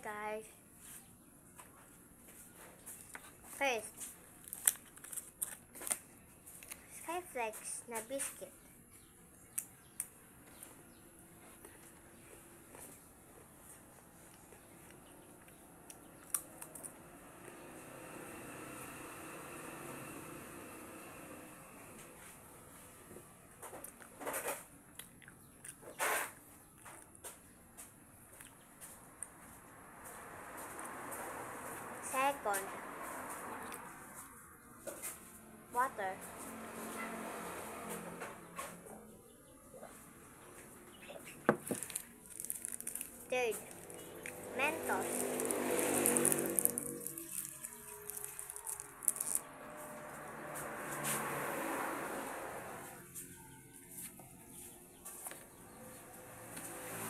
guys. First, Skyflex na biscuit. Second, water. Third, Mentos.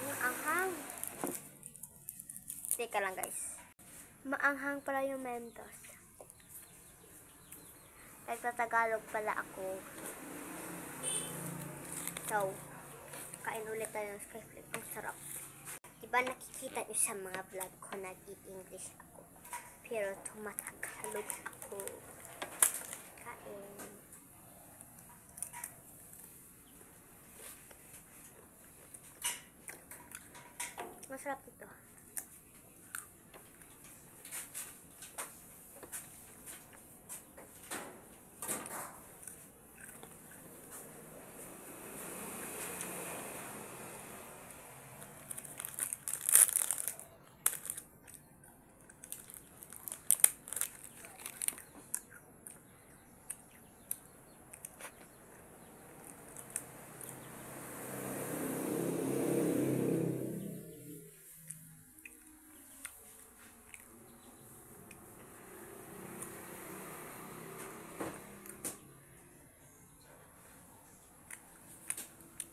Maanghang. Teka lang guys. Maanghang pala yung Mentos. Nagtatagalog pala ako. So, kain ulit tayo ng Skyflex. Ang sarap. Diba nakikita nyo sa mga vlog ko nag-i-English ako. Pero tumatagalog ako. Kain. Masarap ito.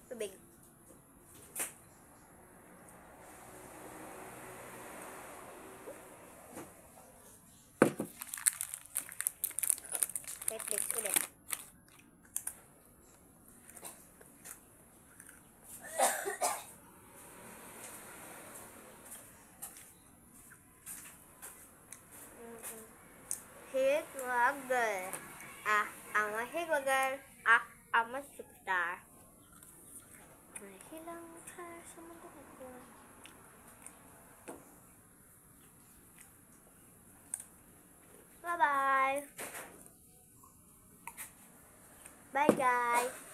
Tubig. Netflix ulit. Higwagal. Ang higwagal. Ang masukta. Hilang sa mundo ko. Bye-bye. Bye guys.